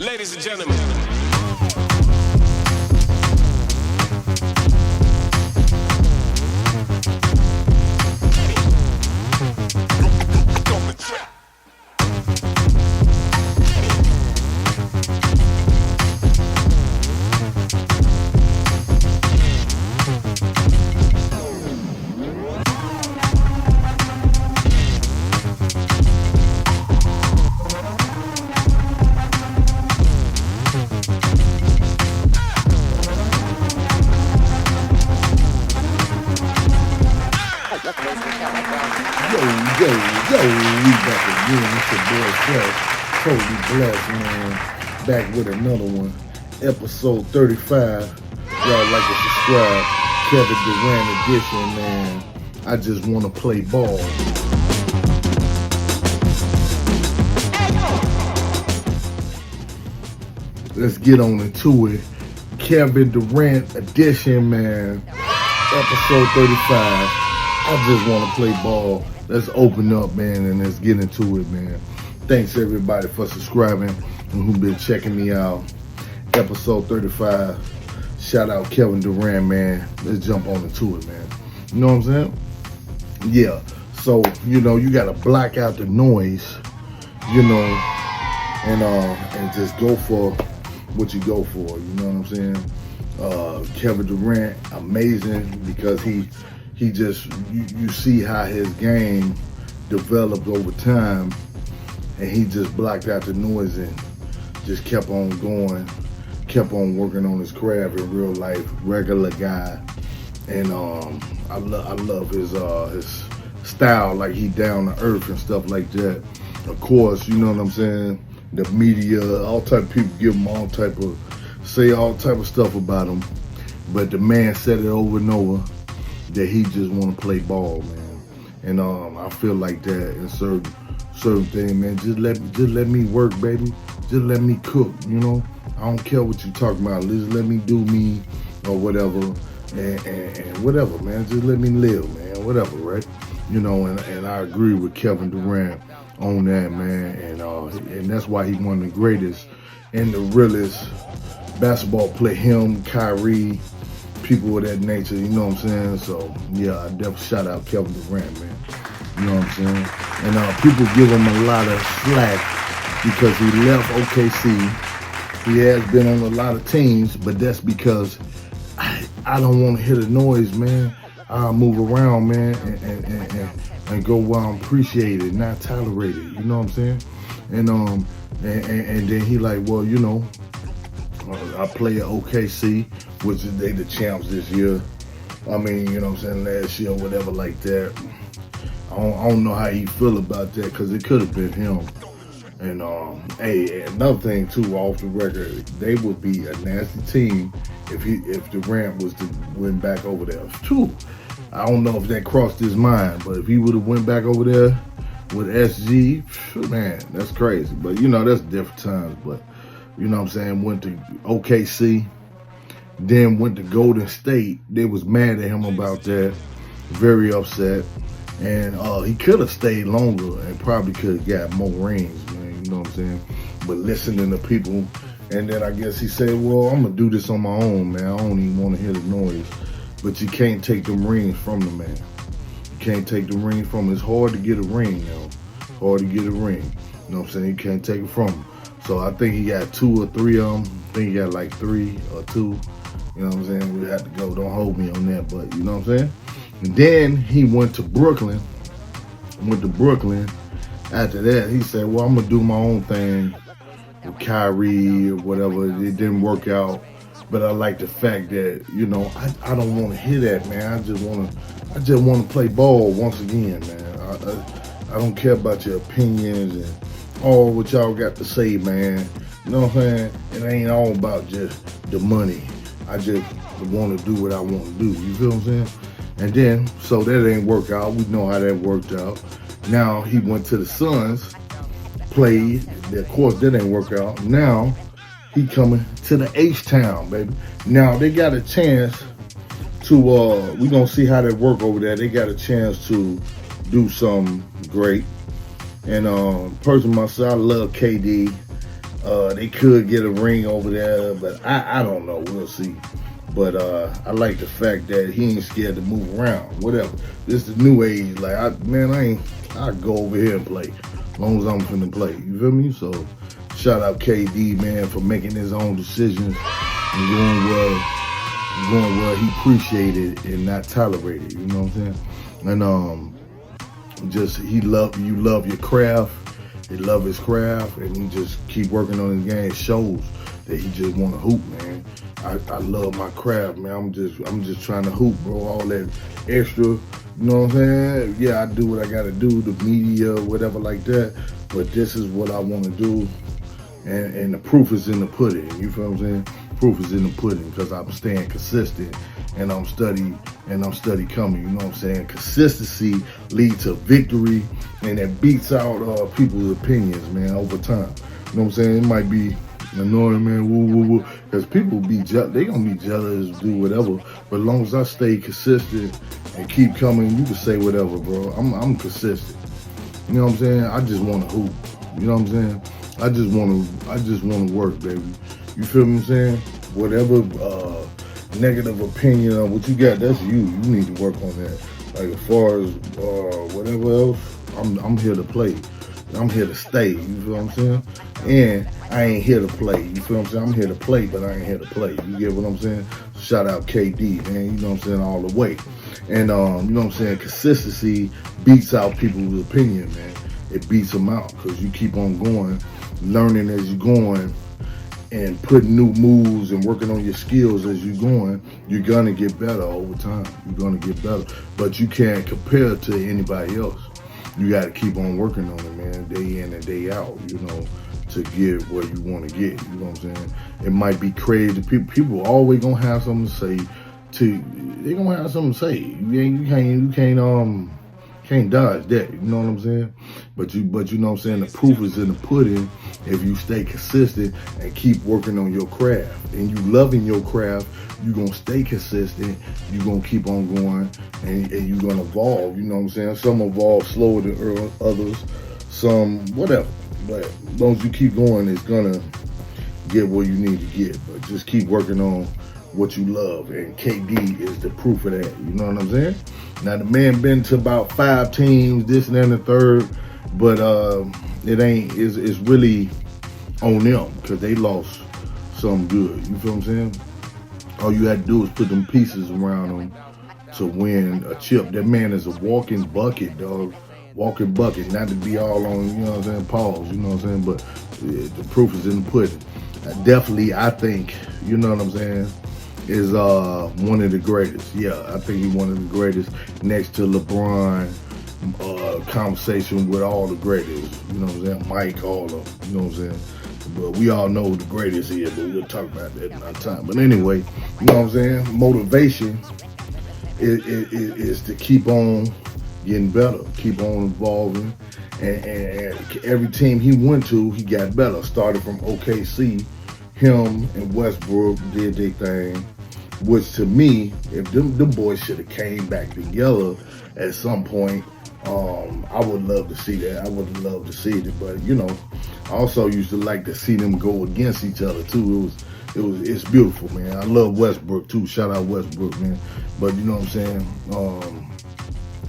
Ladies and gentlemen. Yo, we back again. It's your boy Fresh, totally blessed, man. Back with another one. Episode 35. Y'all like to subscribe. Kevin Durant edition, man. I just want to play ball. Let's get on into it. Kevin Durant edition, man. Episode 35. I just want to play ball. Let's open up, man, and let's get into it, man. Thanks, everybody, for subscribing and who've been checking me out. Episode 35. Shout out Kevin Durant, man. Let's jump on into it, man. You know what I'm saying? Yeah. So, you got to block out the noise, and just go for what you go for. You know what I'm saying? Kevin Durant, amazing because he just, you see how his game developed over time, and he just blocked out the noise and just kept on going, kept on working on his craft in real life, regular guy. And I love his style, like he down to earth and stuff like that. Of course, you know what I'm saying? The media, all type of people give him say all type of stuff about him, but the man said it over and over that he just want to play ball, man. And I feel like that in certain things, man. Just let me work, baby. Just let me cook, I don't care what you talking about. Just let me do me or whatever, and whatever, man. Just let me live, man. Whatever, right? And I agree with Kevin Durant on that, man. And that's why he's one of the greatest and the realest basketball player. Him, Kyrie, people of that nature, you know what I'm saying? So, yeah, I definitely shout out Kevin Durant, man. You know what I'm saying? And people give him a lot of slack because he left OKC. He has been on a lot of teams, but that's because I don't want to hear the noise, man. I'll move around, man, and go where I'm appreciated, not tolerated. You know what I'm saying? And then he like, well, I play at OKC, which is they the champs this year. I mean, you know what I'm saying, last year or whatever like that. I don't know how he feel about that because it could have been him. And hey, another thing too, off the record, they would be a nasty team if Durant was to win back over there. True. I don't know if that crossed his mind, but if he would have went back over there with SG, man, that's crazy. But that's different times. But you know what I'm saying, went to OKC, then went to Golden State. They was mad at him about that, very upset. And he could have stayed longer and probably could have got more rings, man, you know what I'm saying? But listening to people, and then I guess he said, well, I'm going to do this on my own, man. I don't even want to hear the noise. But you can't take them rings from the man. You can't take the ring from him. It's hard to get a ring, Hard to get a ring. You know what I'm saying? You can't take it from him. So I think he got 2 or 3 of them. I think he got like 3 or 2. You know what I'm saying? We have to go. Don't hold me on that, but you know what I'm saying? And then he went to Brooklyn. After that, he said, well, I'm going to do my own thing with Kyrie or whatever. It didn't work out. But I like the fact that, I don't want to hear that, man. I just want to play ball once again, man. I don't care about your opinions and all what y'all got to say, man. You know what I'm saying? It ain't all about just the money. I just want to do what I want to do. You feel what I'm saying? And then, so that ain't work out. We know how that worked out. Now he went to the Suns, played. Of course, that ain't work out. Now he coming to the H-Town, baby. Now they got a chance to, we gonna see how that work over there. They got a chance to do something great. And personally myself, I love KD. They could get a ring over there, but I don't know. We'll see. But I like the fact that he ain't scared to move around. Whatever. This is the new age. Like, I go over here and play. As long as I'm finna play. You feel me? So, shout out KD, man, for making his own decisions and going where he appreciated and not tolerated. You know what I'm saying? And you love your craft. He love his craft, and he just keep working on his game. It shows that he just want to hoop, man. I love my craft, man. I'm just trying to hoop, bro. All that extra, you know what I'm saying? Yeah, I do what I gotta do, the media, whatever like that. But this is what I want to do, and the proof is in the pudding. You feel what I'm saying? Proof is in the pudding because I'm staying consistent, and I'm study coming. You know what I'm saying? Consistency leads to victory, and it beats out people's opinions, man, over time. You know what I'm saying? It might be annoying, man, woo, because people be jealous. They gonna be jealous, do whatever. But as long as I stay consistent and keep coming, you can say whatever, bro. I'm consistent. You know what I'm saying? I just want to hoop. You know what I'm saying? I just want to work, baby. You feel what I'm saying? Whatever negative opinion on what you got, that's you. You need to work on that. Like as far as whatever else, I'm here to play. I'm here to stay. You feel what I'm saying? And I ain't here to play. You feel what I'm saying? I'm here to play, but I ain't here to play. You get what I'm saying? Shout out KD, man. You know what I'm saying? All the way. And you know what I'm saying? Consistency beats out people's opinion, man. It beats them out because you keep on going, learning as you're going, and putting new moves and working on your skills as you're going. You're gonna get better over time. You're gonna get better, but you can't compare to anybody else. You got to keep on working on it, man, day in and day out, you know, to get where you want to get. You know what I'm saying? It might be crazy. People always gonna have something to say. They gonna have something to say. You can't dodge that. You know what I'm saying? But you know what I'm saying? The proof is in the pudding. If you stay consistent and keep working on your craft, and you loving your craft, you're going to stay consistent, you're going to keep on going, and you're going to evolve. You know what I'm saying? Some evolve slower than others, some whatever. But as long as you keep going, it's going to get where you need to get. But just keep working on what you love, and KD is the proof of that. You know what I'm saying? Now, the man been to about 5 teams, this and that and the third, but it's really on them because they lost something good. You feel what I'm saying? All you had to do is put them pieces around them to win a chip. That man is a walking bucket, dog. Walking bucket, not to be all on, you know what I'm saying, pause, you know what I'm saying, but the proof is in the pudding. Definitely, I think, you know what I'm saying, is one of the greatest. Yeah, I think he's one of the greatest next to LeBron. Conversation with all the greatest, you know what I'm saying, Mike, all of them, you know what I'm saying, but we all know who the greatest is, but we'll talk about that another time. But anyway, you know what I'm saying, motivation is to keep on getting better, keep on evolving, and every team he went to, he got better. Started from OKC, him and Westbrook did their thing, which to me, if them boys should have came back together at some point, I would love to see that. I would love to see it, but you know, I also used to like to see them go against each other too. It's beautiful, man. I love Westbrook too. Shout out Westbrook, man. But you know what I'm saying?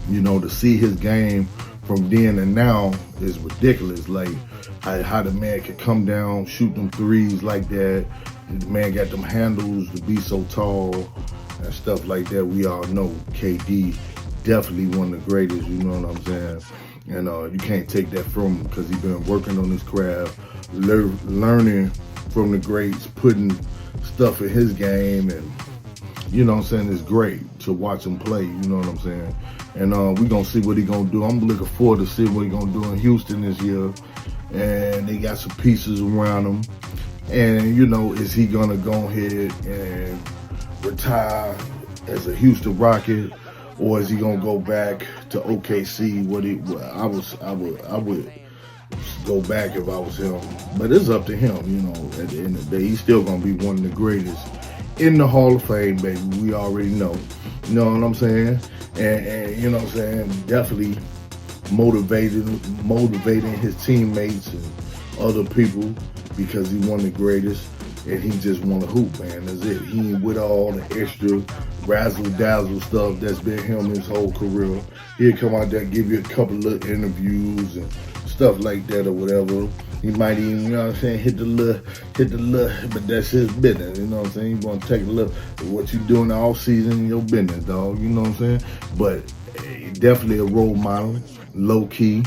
You know, to see his game from then and now is ridiculous. Like how the man could come down, shoot them threes like that. The man got them handles to be so tall and stuff like that. We all know KD. Definitely one of the greatest, you know what I'm saying? And you can't take that from him because he's been working on his craft, learning from the greats, putting stuff in his game, and you know what I'm saying, it's great to watch him play, you know what I'm saying? And we're going to see what he's going to do. I'm looking forward to see what he's going to do in Houston this year. And they got some pieces around him. And, you know, is he going to go ahead and retire as a Houston Rocket? Or is he gonna go back to OKC? I would go back if I was him. But it's up to him, you know. At the end of the day, he's still gonna be one of the greatest in the Hall of Fame, baby. We already know. You know what I'm saying? And you know what I'm saying? Definitely motivating his teammates and other people because he one of the greatest, and he just want to hoop, man. That's it. He ain't with all the extra razzle-dazzle stuff that's been him his whole career. He'll come out there, give you a couple of interviews and stuff like that or whatever. He might even, you know what I'm saying, hit the little, but that's his business, you know what I'm saying? He's gonna take a look at what you do in the off season, your business, dog, you know what I'm saying? But definitely a role model, low key,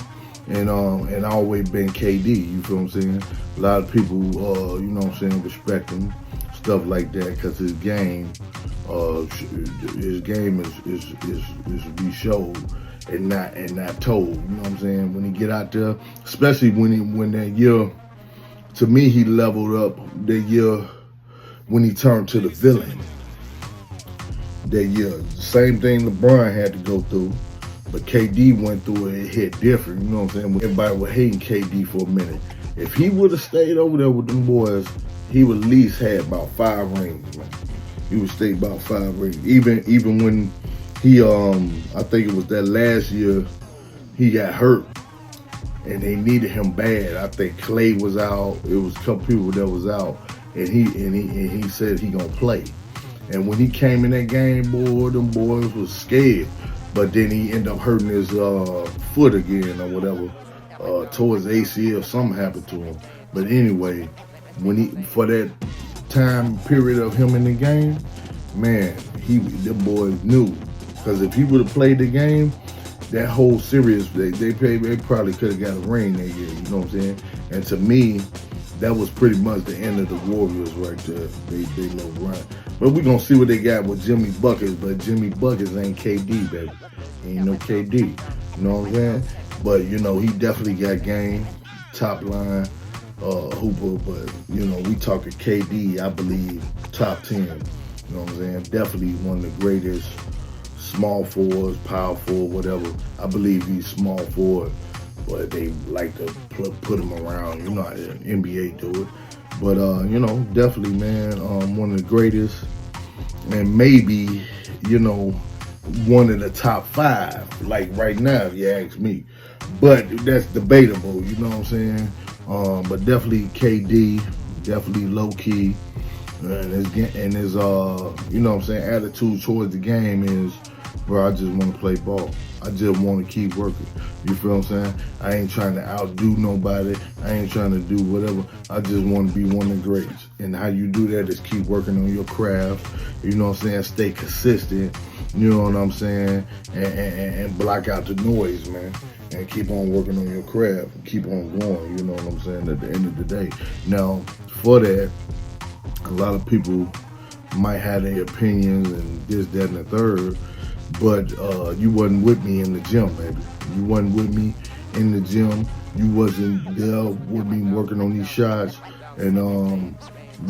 and always been KD, you feel what I'm saying? A lot of people, you know what I'm saying, respect him, stuff like that, because his game is to be showed and not told. You know what I'm saying? When he get out there, especially when that year, to me he leveled up that year when he turned to the villain. That year, same thing LeBron had to go through, but KD went through it. It hit different. You know what I'm saying? Everybody was hating KD for a minute. If he would have stayed over there with them boys, he would at least had about 5 rings, man. He would stay about 5 rings. Even when he, I think it was that last year, he got hurt, and they needed him bad. I think Clay was out. It was a couple people that was out, and he said he gonna play. And when he came in that game, boy, them boys was scared. But then he ended up hurting his foot again or whatever, towards ACL. Something happened to him. But anyway, for that time period of him in the game, man, the boys knew. Because if he would have played the game, that whole series, they probably could have got a ring that year, you know what I'm saying? And to me, that was pretty much the end of the Warriors right there. They little run. But we're going to see what they got with Jimmy Buckets. But Jimmy Buckets ain't KD, baby. He ain't no KD. You know what I'm saying? But, you know, he definitely got game, top line hooper. But, you know, we talking KD, I believe, top 10. You know what I'm saying? Definitely one of the greatest small forwards, power forward, whatever. I believe he's small forward, but they like to put him around. You know how the NBA do it. But, you know, definitely, man, one of the greatest, and maybe, you know, one of the top 5, like right now, if you ask me. But that's debatable, you know what I'm saying? But definitely KD, definitely low-key, and his, you know what I'm saying, attitude towards the game is, bro, I just want to play ball. I just want to keep working. You feel what I'm saying? I ain't trying to outdo nobody. I ain't trying to do whatever. I just want to be one of the greats. And how you do that is keep working on your craft. You know what I'm saying? Stay consistent. You know what I'm saying? And block out the noise, man. And keep on working on your craft. Keep on going. You know what I'm saying? At the end of the day. Now, for that, a lot of people might have their opinions and this, that, and the third. But you wasn't with me in the gym, baby. You wasn't with me in the gym. You wasn't there with me working on these shots. And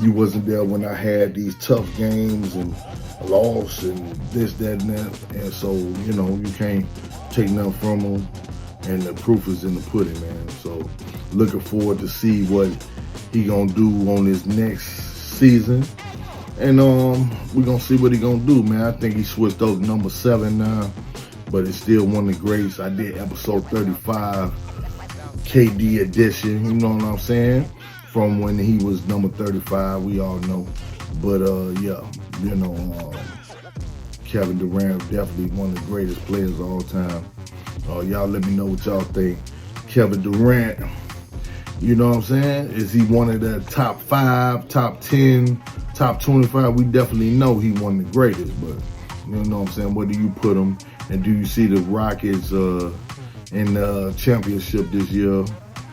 you wasn't there when I had these tough games and loss and this, that, and that. And so, you know, you can't take nothing from them. And the proof is in the pudding, man. So looking forward to see what he gonna do on his next season. And we're going to see what he going to do, man. I think he switched over to number 7 now, but it's still one of the greats. I did episode 35, KD edition, you know what I'm saying? From when he was number 35, we all know. But, yeah, you know, Kevin Durant definitely one of the greatest players of all time. Y'all let me know what y'all think. Kevin Durant, you know what I'm saying? Is he one of the top 5, top 10, top 25? We definitely know he one of the greatest, but you know what I'm saying? Where do you put him? And do you see the Rockets in the championship this year,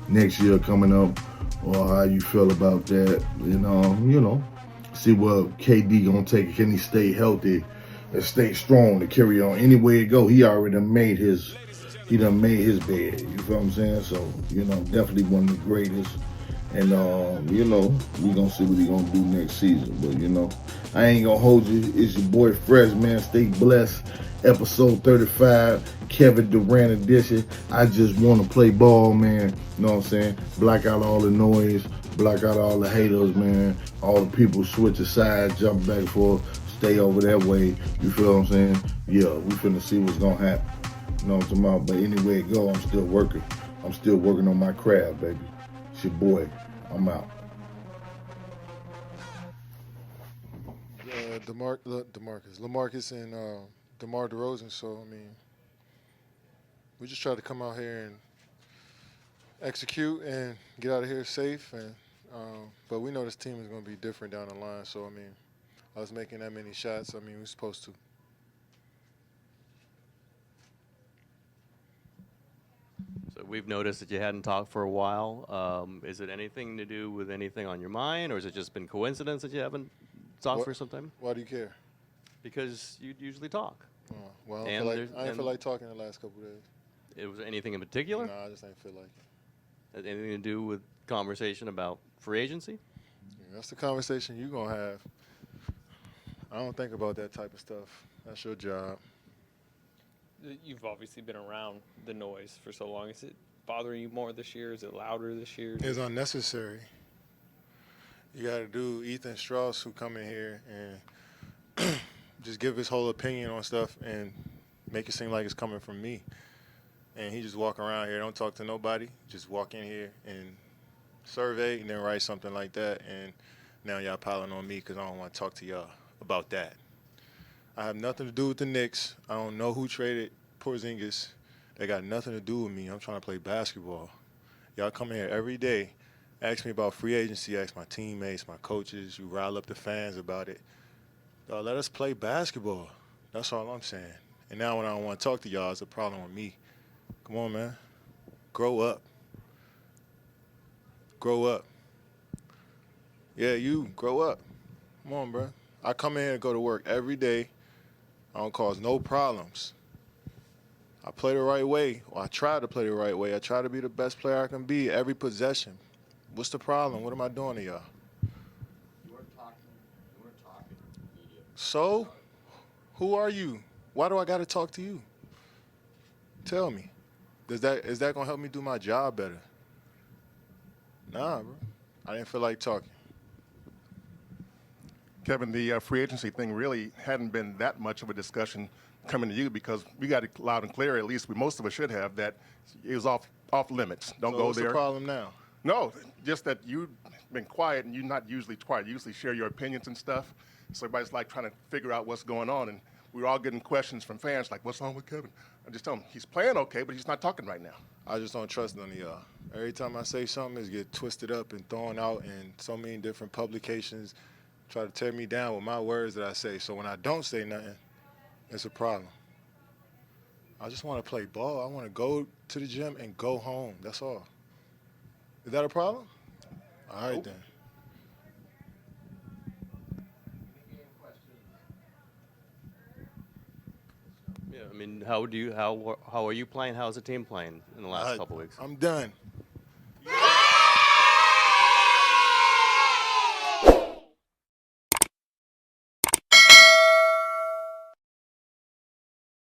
next year coming up? Or how you feel about that? And you know, see what KD gonna take it. Can he stay healthy and stay strong to carry on anywhere it go? He already done made his bed. You feel what I'm saying? So, you know, definitely one of the greatest. And, you know, we going to see what he going to do next season. But, you know, I ain't going to hold you. It's your boy Fresh, man. Stay blessed. Episode 35, Kevin Durant edition. I just want to play ball, man. You know what I'm saying? Block out all the noise. Block out all the haters, man. All the people switch sides, jump back and forth. Stay over that way. You feel what I'm saying? Yeah, we finna see what's going to happen. You know what I'm talking about? But anyway it go, I'm still working. I'm still working on my craft, baby. It's your boy. I'm out. Lamarcus, and DeMar DeRozan. So I mean, we just try to come out here and execute and get out of here safe. And but we know this team is going to be different down the line. So I mean, us making that many shots, I mean, we're supposed to. So we've noticed that you hadn't talked for a while. Is it anything to do with anything on your mind, or has it just been coincidence that you haven't talked What? for some time? Why do you care? Because you usually talk. Well, And I there's- ain't feel and- like talking the last couple of days. It was anything in particular? Nah, I just ain't feel like it. Anything to do with conversation about free agency? Yeah, that's the conversation you gonna have. I don't think about that type of stuff. That's your job. You've obviously been around the noise for so long. Is it bothering you more this year? Is it louder this year? It's unnecessary. You got to do Ethan Strauss, who come in here and just give his whole opinion on stuff and make it seem like it's coming from me. And he just walk around here, don't talk to nobody, just walk in here and survey and then write something like that. And now y'all piling on me because I don't want to talk to y'all about that. I have nothing to do with the Knicks. I don't know who traded Porzingis. They got nothing to do with me. I'm trying to play basketball. Y'all come here every day, ask me about free agency, ask my teammates, my coaches. You rile up the fans about it. Y'all let us play basketball. That's all I'm saying. And now when I don't want to talk to y'all, it's a problem with me. Come on, man. Grow up. Grow up. Yeah, you grow up. Come on, bro. I come in here and go to work every day. I don't cause no problems. I play the right way. Or I try to play the right way. I try to be the best player I can be every possession. What's the problem? What am I doing to y'all? You weren't talking. Media. So, who are you? Why do I got to talk to you? Tell me. Is that gonna help me do my job better? Nah, bro. I didn't feel like talking. Kevin, the free agency thing really hadn't been that much of a discussion coming to you because we got it loud and clear, at least most of us should have, that it was off limits. Don't So go what's there. the problem now? No, just that you've been quiet and you're not usually quiet. You usually share your opinions and stuff. So everybody's like trying to figure out what's going on. And we're all getting questions from fans like, what's wrong with Kevin? I just tell them he's playing okay, but he's not talking right now. I just don't trust none of y'all. Every time I say something, it's get twisted up and thrown out in so many different publications, try to tear me down with my words that I say. So when I don't say nothing, it's a problem. I just want to play ball. I want to go to the gym and go home. That's all. Is that a problem? All right, Nope. then. Yeah, I mean, how are you playing? How's the team playing in the last couple weeks? I'm done.